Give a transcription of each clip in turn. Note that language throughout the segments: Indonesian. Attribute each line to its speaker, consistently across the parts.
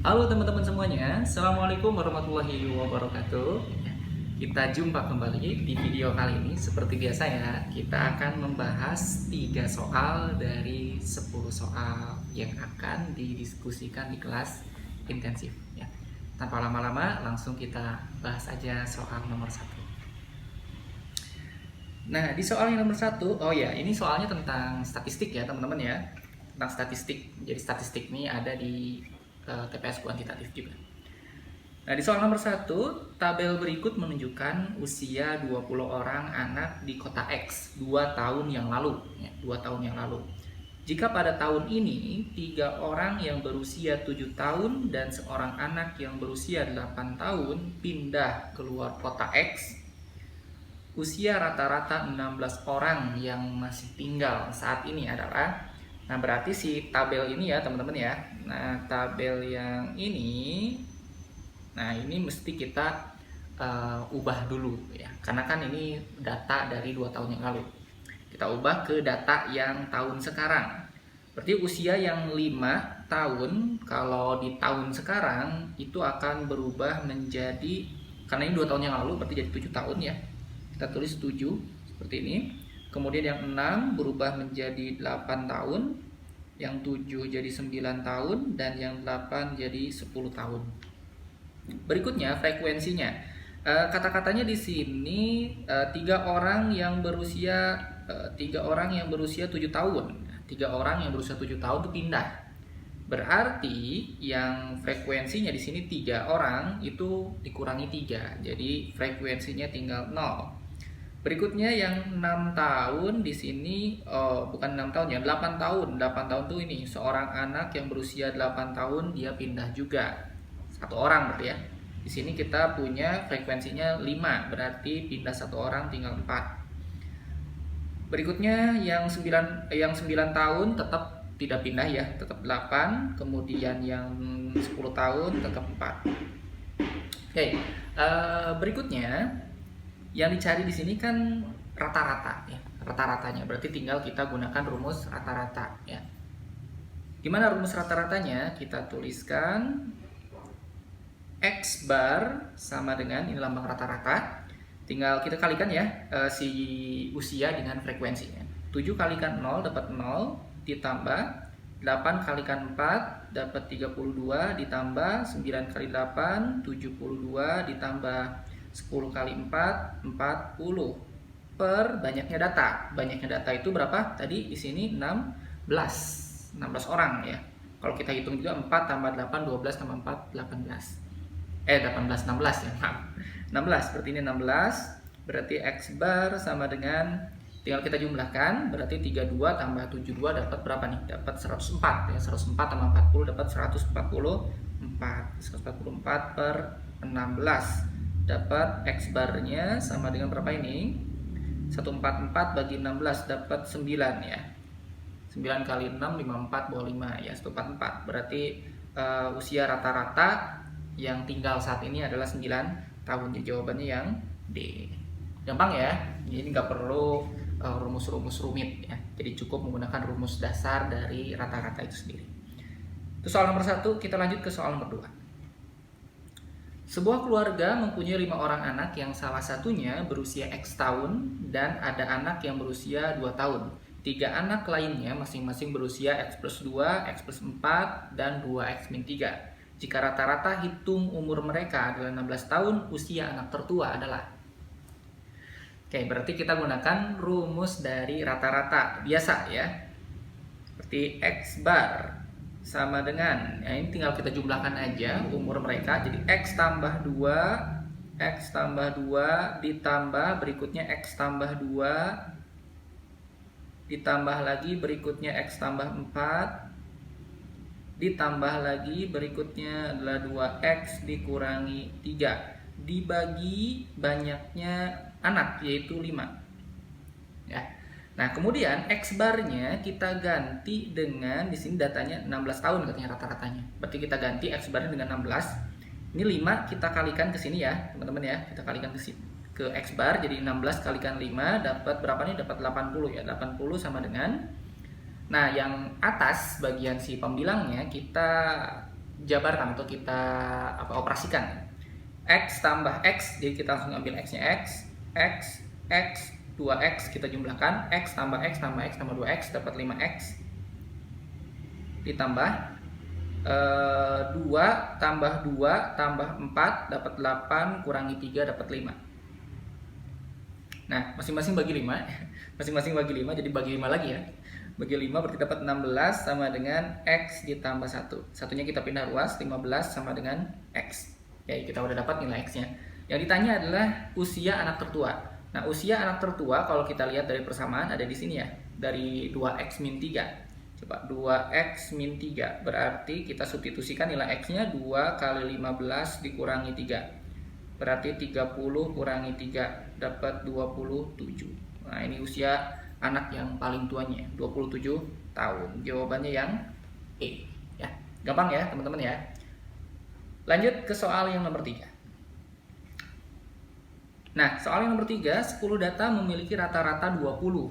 Speaker 1: Halo teman-teman semuanya, Assalamualaikum warahmatullahi wabarakatuh. Kita jumpa kembali di video kali ini. Seperti biasa ya, kita akan membahas 3 soal dari 10 soal yang akan didiskusikan di kelas intensif ya. Tanpa lama-lama, langsung kita bahas aja soal nomor 1. Nah, di soal yang nomor 1, oh ya, ini soalnya tentang statistik ya teman-teman ya. Tentang statistik. Jadi statistik ini ada di TPS kuantitatif juga. Nah, di soal nomor 1, tabel berikut menunjukkan usia 20 orang anak di kota X 2 tahun yang lalu. Ya, 2 tahun yang lalu. Jika pada tahun ini, 3 orang yang berusia 7 tahun dan seorang anak yang berusia 8 tahun pindah keluar kota X, usia rata-rata 16 orang yang masih tinggal saat ini adalah, nah berarti si tabel ini ya teman-teman ya. Nah, tabel yang ini, nah ini mesti kita ubah dulu ya. Karena kan ini data dari 2 tahun yang lalu. Kita ubah ke data yang tahun sekarang. Berarti usia yang 5 tahun kalau di tahun sekarang itu akan berubah menjadi, karena ini 2 tahun yang lalu berarti jadi 7 tahun ya. Kita tulis 7 seperti ini. Kemudian yang 6 berubah menjadi 8 tahun, yang 7 jadi 9 tahun, dan yang 8 jadi 10 tahun. Berikutnya frekuensinya. Kata-katanya di sini 3 orang yang berusia 7 tahun. 3 orang yang berusia 7 tahun itu pindah. Berarti yang frekuensinya di sini 3 orang itu dikurangi 3. Jadi frekuensinya tinggal 0. Berikutnya yang 6 tahun di sini, bukan 6 tahun ya, 8 tahun. 8 tahun tuh ini seorang anak yang berusia 8 tahun dia pindah juga. 1 orang berarti ya. Di sini kita punya frekuensinya 5, berarti pindah 1 orang tinggal 4. Berikutnya yang 9 tahun tetap tidak pindah ya, tetap 8. Kemudian yang 10 tahun tetap 4. Oke, berikutnya yang dicari di sini kan rata-rata ya, rata-ratanya. Berarti tinggal kita gunakan rumus rata-rata ya. Gimana rumus rata-ratanya? Kita tuliskan X bar sama dengan ini lambang rata-rata. Tinggal kita kalikan ya si usia dengan frekuensinya. 7 kalikan 0 dapat 0, ditambah 8 kalikan 4 dapat 32, ditambah 9 kali 8 72, ditambah 10 kali 4 40 per banyaknya data. Banyaknya data itu berapa? Tadi di sini 16 orang ya. Kalau kita hitung juga 4 tambah 8 12 tambah 4 18. 16 ya, maaf. 16 seperti ini 16. Berarti X bar sama dengan, tinggal kita jumlahkan, berarti 32 tambah 72 dapat berapa nih? Dapat 104 ya. 104 tambah 40 dapat 144. 144 per 16. Dapat X barnya sama dengan berapa ini? 144 bagi 16 dapat 9 ya. 9 kali 6 54 bawah 5 ya, 144. Berarti usia rata-rata yang tinggal saat ini adalah 9 tahun. Jadi jawabannya yang D. Gampang ya. Jadi nggak perlu rumus-rumus rumit ya. Jadi cukup menggunakan rumus dasar dari rata-rata itu sendiri. Itu soal nomor 1. Kita lanjut ke soal nomor 2. Sebuah keluarga mempunyai 5 orang anak yang salah satunya berusia X tahun dan ada anak yang berusia 2 tahun. 3 anak lainnya masing-masing berusia X plus 2, X plus 4, dan 2X min 3. Jika rata-rata hitung umur mereka adalah 16 tahun, usia anak tertua adalah. Oke, berarti kita gunakan rumus dari rata-rata biasa ya. Seperti X bar sama dengan, ya ini tinggal kita jumlahkan aja umur mereka. Jadi X tambah 2, X tambah 2, ditambah berikutnya X tambah 2, ditambah lagi berikutnya X tambah 4, ditambah lagi berikutnya adalah 2X dikurangi 3, dibagi banyaknya anak yaitu 5 ya. Nah, kemudian X barnya kita ganti dengan, di sini datanya 16 tahun katanya rata-ratanya. Berarti kita ganti X barnya dengan 16. Ini 5 kita kalikan ke sini ya, teman-teman ya. Kita kalikan ke sini, ke X bar, jadi 16 kalikan 5 dapat berapa nih? Dapat 80 ya. 80 sama dengan, nah yang atas bagian si pembilangnya kita jabarkan atau kita operasikan. X tambah X, jadi kita langsung ambil X nya X, 2X kita jumlahkan, X tambah X tambah 2X dapat 5X, ditambah 2 tambah 2 tambah 4 dapat 8, kurangi 3 dapat 5. Nah, masing-masing bagi 5 masing-masing bagi 5, jadi bagi 5 lagi ya. Bagi 5 berarti dapat 16 sama dengan X ditambah 1. Satunya kita pindah ruas, 15 sama dengan X. Ya, kita udah dapat nilai X nya. Yang ditanya adalah usia anak tertua. Nah, usia anak tertua kalau kita lihat dari persamaan ada di sini ya, dari 2X min 3. Coba 2X min 3, berarti kita substitusikan nilai X nya 2 kali 15 dikurangi 3. Berarti 30 kurangi 3 dapat 27. Nah, ini usia anak yang paling tuanya, 27 tahun. Jawabannya yang E. Ya, gampang ya teman-teman ya. Lanjut ke soal yang nomor 3. Nah, soal yang nomor 3, 10 data memiliki rata-rata 20.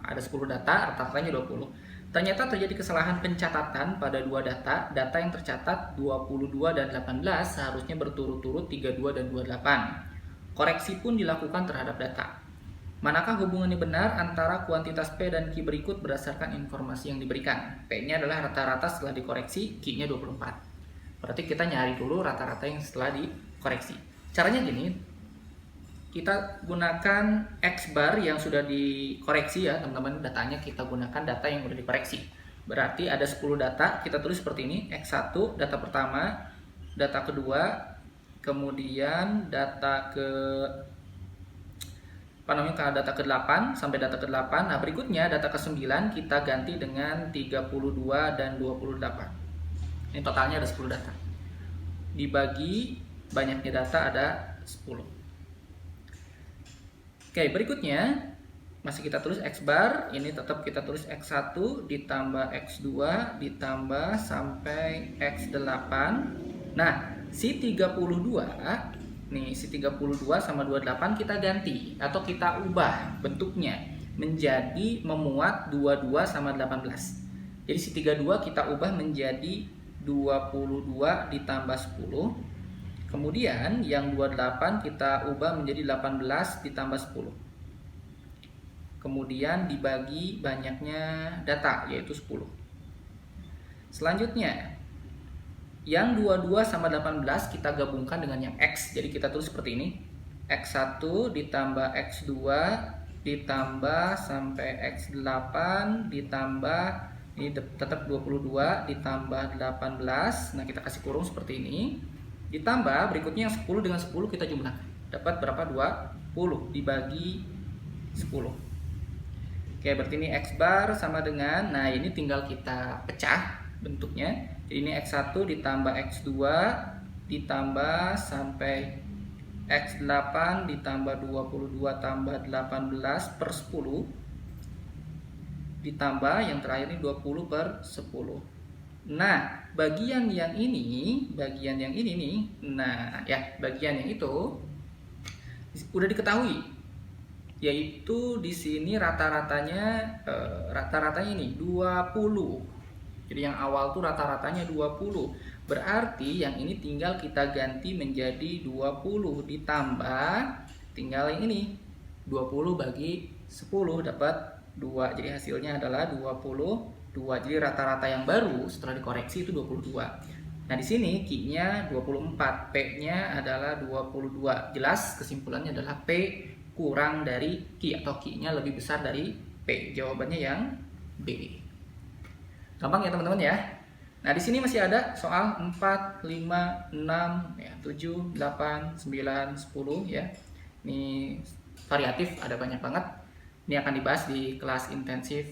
Speaker 1: Ada 10 data, rata-ratanya 20. Ternyata terjadi kesalahan pencatatan pada 2 data. Data yang tercatat 22 dan 18 seharusnya berturut-turut 32 dan 28. Koreksi pun dilakukan terhadap data. Manakah hubungannya benar antara kuantitas P dan Q berikut berdasarkan informasi yang diberikan? P-nya adalah rata-rata setelah dikoreksi, Q-nya 24. Berarti kita nyari dulu rata-rata yang setelah dikoreksi. Caranya gini, kita gunakan X bar yang sudah dikoreksi ya teman-teman, datanya kita gunakan data yang sudah dikoreksi. Berarti ada 10 data, kita tulis seperti ini, X1 data pertama, data kedua, kemudian data data ke-8 sampai data ke-8. Nah, berikutnya data ke-9 kita ganti dengan 32 dan 28. Ini totalnya ada 10 data. Dibagi banyaknya data ada 10. Oke, berikutnya masih kita tulis X bar, ini tetap kita tulis X1 ditambah X2 ditambah sampai X8. Nah, si 32 nih, si 32 sama 28 kita ganti atau kita ubah bentuknya menjadi memuat 22 sama 18. Jadi si 32 kita ubah menjadi 22 ditambah 10. Kemudian yang 28 kita ubah menjadi 18 ditambah 10. Kemudian dibagi banyaknya data yaitu 10. Selanjutnya yang 22 sama 18 kita gabungkan dengan yang X. Jadi kita tulis seperti ini. X1 ditambah X2 ditambah sampai X8 ditambah ini tetap 22 ditambah 18. Nah, kita kasih kurung seperti ini. Ditambah berikutnya yang 10 dengan 10 kita jumlahkan. Dapat berapa? 20 dibagi 10. Oke, berarti ini X bar sama dengan, nah ini tinggal kita pecah bentuknya. Jadi ini X1 ditambah X2 ditambah sampai X8 ditambah 22 tambah 18 per 10 ditambah yang terakhir ini 20 per 10. Nah, bagian yang ini nih, nah ya bagian yang itu udah diketahui, yaitu di sini rata-ratanya ini 20. Jadi yang awal tuh rata-ratanya 20. Berarti yang ini tinggal kita ganti menjadi 20 ditambah tinggal yang ini 20 bagi 10 dapat 2. Jadi hasilnya adalah 22. Jadi rata-rata yang baru setelah dikoreksi itu 22. Nah, di sini Q-nya 24, P-nya adalah 22. Jelas kesimpulannya adalah P kurang dari Q atau Q-nya lebih besar dari P. Jawabannya yang B. Gampang ya teman-teman ya. Nah, di sini masih ada soal 4, 5, 6, ya, 7, 8, 9, 10 ya. Ini variatif, ada banyak banget. Ini akan dibahas di kelas intensif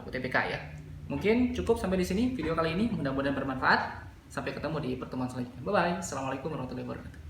Speaker 1: UTBK ya. Mungkin cukup sampai di sini video kali ini, mudah-mudahan bermanfaat. Sampai ketemu di pertemuan selanjutnya. Bye bye. Assalamualaikum warahmatullahi wabarakatuh.